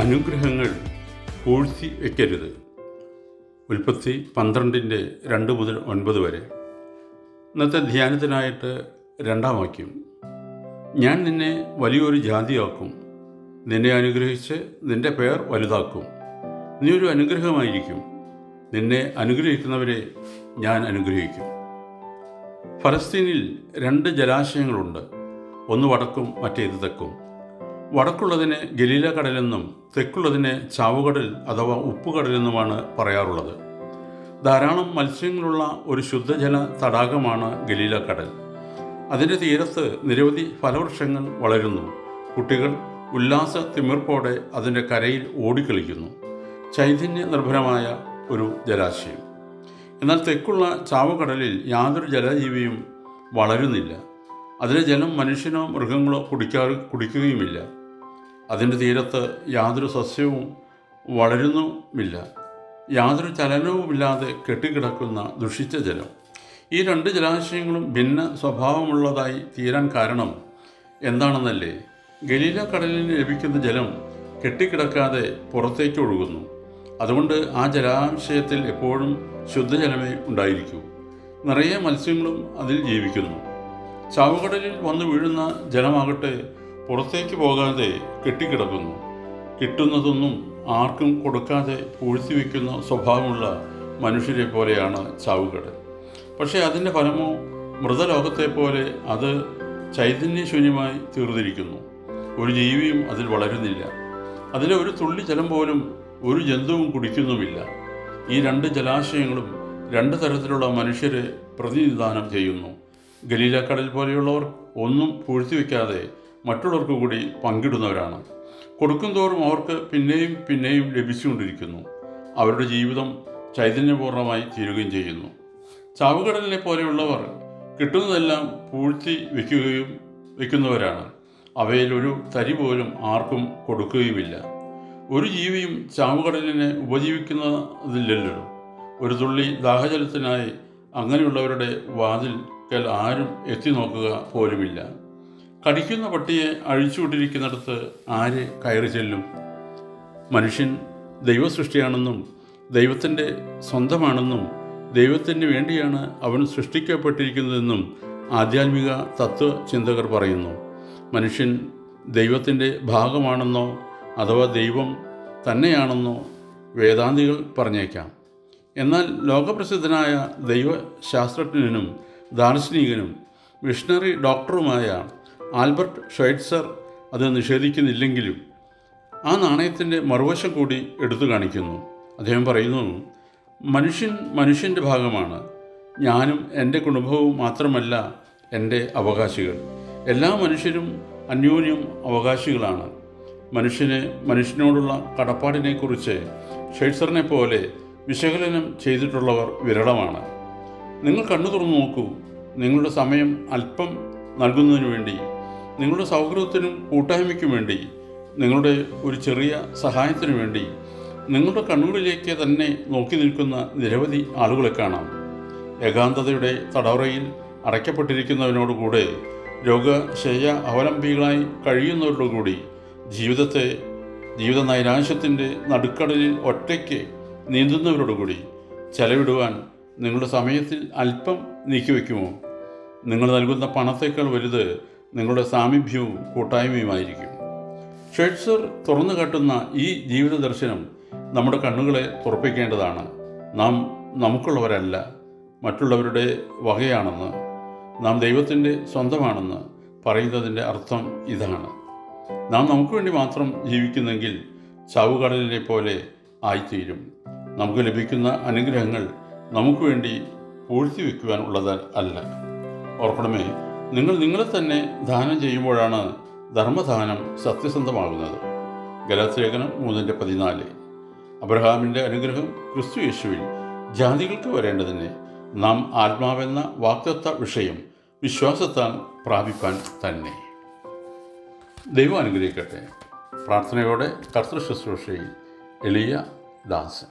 അനുഗ്രഹങ്ങൾ പൂഴ്ത്തി വയ്ക്കരുത്. ഉൽപ്പത്തി 12:2 മുതൽ 9 വരെ. ഇന്നത്തെ ധ്യാനത്തിനായിട്ട് 2-ാം വാക്യം. ഞാൻ നിന്നെ വലിയൊരു ജാതിയാക്കും, നിന്നെ അനുഗ്രഹിച്ച് നിന്റെ പേർ വലുതാക്കും. നീ ഒരു അനുഗ്രഹമായിരിക്കും, നിന്നെ അനുഗ്രഹിക്കുന്നവരെ ഞാൻ അനുഗ്രഹിക്കും. ഫലസ്തീനിൽ 2 ജലാശയങ്ങളുണ്ട്, ഒന്ന് വടക്കും മറ്റേത് തെക്കും. വടക്കുള്ളതിനെ ഗലീല കടലെന്നും തെക്കുള്ളതിനെ ചാവുകടൽ അഥവാ ഉപ്പുകടലെന്നുമാണ് പറയാറുള്ളത്. ധാരാളം മത്സ്യങ്ങളുള്ള ഒരു ശുദ്ധജല തടാകമാണ് ഗലീല കടൽ. അതിൻ്റെ തീരത്ത് നിരവധി ഫലവൃക്ഷങ്ങൾ വളരുന്നു. കുട്ടികൾ ഉല്ലാസ തിമിർപ്പോടെ അതിൻ്റെ കരയിൽ ഓടിക്കളിക്കുന്നു. ചൈതന്യ നിർഭരമായ ഒരു ജലാശയം. എന്നാൽ തെക്കുള്ള ചാവുകടലിൽ യാതൊരു ജലജീവിയും വളരുന്നില്ല. അതിലെ ജലം മനുഷ്യനോ മൃഗങ്ങളോ കുടിക്കുകയുമില്ല. അതിൻ്റെ തീരത്ത് യാതൊരു സസ്യവും വളരുന്നുമില്ല. യാതൊരു ചലനവുമില്ലാതെ കെട്ടിക്കിടക്കുന്ന ദുഷിച്ച ജലം. ഈ 2 ജലാശയങ്ങളും ഭിന്ന സ്വഭാവമുള്ളതായി തീരാൻ കാരണം എന്താണെന്നല്ലേ? ഗലീല കടലിന് ലഭിക്കുന്ന ജലം കെട്ടിക്കിടക്കാതെ പുറത്തേക്ക് ഒഴുകുന്നു. അതുകൊണ്ട് ആ ജലാശയത്തിൽ എപ്പോഴും ശുദ്ധജലമേ ഉണ്ടായിരിക്കൂ. നിറയെ മത്സ്യങ്ങളും അതിൽ ജീവിക്കുന്നു. ചാവുകടലിൽ വന്നു വീഴുന്ന ജലമാകട്ടെ പുറത്തേക്ക് പോകാതെ കെട്ടിക്കിടക്കുന്നു. കിട്ടുന്നതൊന്നും ആർക്കും കൊടുക്കാതെ പൂഴ്ത്തിവെക്കുന്ന സ്വഭാവമുള്ള മനുഷ്യരെ പോലെയാണ് ചാവുകടൽ. പക്ഷേ അതിൻ്റെ ഫലമോ മൃതലോകത്തെ പോലെ അത് ചൈതന്യശൂന്യമായി തീർന്നിരിക്കുന്നു. ഒരു ജീവിയും അതിൽ വളരുന്നില്ല. അതിലെ ഒരു തുള്ളി ജലം പോലും ഒരു ജന്തുവും കുടിക്കുന്നുമില്ല. ഈ 2 ജലാശയങ്ങളും 2 തരത്തിലുള്ള മനുഷ്യരെ പ്രതിനിധാനം ചെയ്യുന്നു. ഗലീല കടൽ പോലെയുള്ളവർ ഒന്നും പൂഴ്ത്തിവെക്കാതെ മറ്റുള്ളവർക്ക് കൂടി പങ്കിടുന്നവരാണ്. കൊടുക്കുന്തോറും അവർക്ക് പിന്നെയും പിന്നെയും ലഭിച്ചുകൊണ്ടിരിക്കുന്നു. അവരുടെ ജീവിതം ചൈതന്യപൂർണ്ണമായി തീരുകയും ചെയ്യുന്നു. ചാവുകടലിനെ പോലെയുള്ളവർ കിട്ടുന്നതെല്ലാം പൂഴ്ത്തി വയ്ക്കുന്നവരാണ്. അവയിൽ ഒരു തരി പോലും ആർക്കും കൊടുക്കുകയുമില്ല. ഒരു ജീവിയും ചാവുകടലിനെ ഉപജീവിക്കുന്നതില്ലല്ലോ. ഒരു തുള്ളി ദാഹജലത്തിനായി അങ്ങനെയുള്ളവരുടെ വാതിൽക്കൽ ആരും എത്തി നോക്കുക പോലുമില്ല. കടിക്കുന്ന പട്ടിയെ അഴിച്ചുവിട്ടിരിക്കുന്നിടത്ത് ആര് കയറി ചെല്ലും? മനുഷ്യൻ ദൈവസൃഷ്ടിയാണെന്നും ദൈവത്തിൻ്റെ സ്വന്തമാണെന്നും ദൈവത്തിന് വേണ്ടിയാണ് അവൻ സൃഷ്ടിക്കപ്പെട്ടിരിക്കുന്നതെന്നും ആധ്യാത്മിക തത്വചിന്തകർ പറയുന്നു. മനുഷ്യൻ ദൈവത്തിൻ്റെ ഭാഗമാണെന്നോ അഥവാ ദൈവം തന്നെയാണെന്നോ വേദാന്തികൾ പറഞ്ഞേക്കാം. എന്നാൽ ലോകപ്രസിദ്ധനായ ദൈവശാസ്ത്രജ്ഞനും ദാർശനികനും മിഷണറി ഡോക്ടറുമായ ആൽബർട്ട് ഷ്വൈറ്റ്സർ അത് നിഷേധിക്കുന്നില്ലെങ്കിലും ആ നാണയത്തിൻ്റെ മറുവശം കൂടി എടുത്തു കാണിക്കുന്നു. അദ്ദേഹം പറയുന്നു, മനുഷ്യൻ്റെ ഭാഗമാണ്. ഞാനും എൻ്റെ കുടുംബവും മാത്രമല്ല എൻ്റെ അവകാശികൾ. എല്ലാ മനുഷ്യരും അന്യോന്യം അവകാശികളാണ്. മനുഷ്യനോടുള്ള കടപ്പാടിനെക്കുറിച്ച് ഷ്വൈറ്റ്സറിനെ പോലെ വിശകലനം ചെയ്തിട്ടുള്ളവർ വിരളമാണ്. നിങ്ങൾ കണ്ണു തുറന്നു നോക്കൂ. നിങ്ങളുടെ സമയം അല്പം നൽകുന്നതിനു വേണ്ടി, നിങ്ങളുടെ സൗഹൃദത്തിനും കൂട്ടായ്മയ്ക്കും വേണ്ടി, നിങ്ങളുടെ ഒരു ചെറിയ സഹായത്തിനു വേണ്ടി നിങ്ങളുടെ കണ്ണുകളിലേക്ക് തന്നെ നോക്കി നിൽക്കുന്ന നിരവധി ആളുകളെ കാണാം. ഏകാന്തതയുടെ തടവറയിൽ അടയ്ക്കപ്പെട്ടിരിക്കുന്നവനോടുകൂടെ രോഗശയ്യ അവലംബികളായി കഴിയുന്നവരോടുകൂടി ജീവിത നൈരാശ്യത്തിൻ്റെ നടുക്കടലിൽ ഒറ്റയ്ക്ക് നീന്തുന്നവരോടുകൂടി ചെലവിടുവാൻ നിങ്ങളുടെ സമയത്തിൽ അല്പം നീക്കിവെക്കുമോ? നിങ്ങൾ നൽകുന്ന പണത്തേക്കാൾ വലുത് നിങ്ങളുടെ സാമീപ്യവും കൂട്ടായ്മയുമായിരിക്കും. ഷ്വൈറ്റ്സർ തുറന്നു കാട്ടുന്ന ഈ ജീവിത ദർശനം നമ്മുടെ കണ്ണുകളെ തുറപ്പിക്കേണ്ടതാണ്. നാം നമുക്കുള്ളവരല്ല, മറ്റുള്ളവരുടെ വകയാണെന്ന്, നാം ദൈവത്തിൻ്റെ സ്വന്തമാണെന്ന് പറയുന്നതിൻ്റെ അർത്ഥം ഇതാണ്. നാം നമുക്ക് വേണ്ടി മാത്രം ജീവിക്കുന്നെങ്കിൽ ചാവുകടലിനെ പോലെ ആയിത്തീരും. നമുക്ക് ലഭിക്കുന്ന അനുഗ്രഹങ്ങൾ നമുക്ക് വേണ്ടി പൂഴ്ത്തിവെക്കുവാൻ ഉള്ളത് അല്ല. ഓർക്കണമേ, നിങ്ങളെ തന്നെ ദാനം ചെയ്യുമ്പോഴാണ് ധർമ്മദാനം സത്യസന്ധമാകുന്നത്. ഗലാത്യലേഖനം 3:14. അബ്രഹാമിൻ്റെ അനുഗ്രഹം ക്രിസ്തു യേശുവിൽ ജാതികൾക്ക് വരേണ്ടതിന് നാം ആത്മാവെന്ന വാഗ്ദത്ത വിഷയം വിശ്വാസത്താൽ പ്രാപിപ്പാൻ തന്നെ. ദൈവം അനുഗ്രഹിക്കട്ടെ. പ്രാർത്ഥനയോടെ കർത്തൃശുശ്രൂഷയിൽ എളിയ ദാസൻ.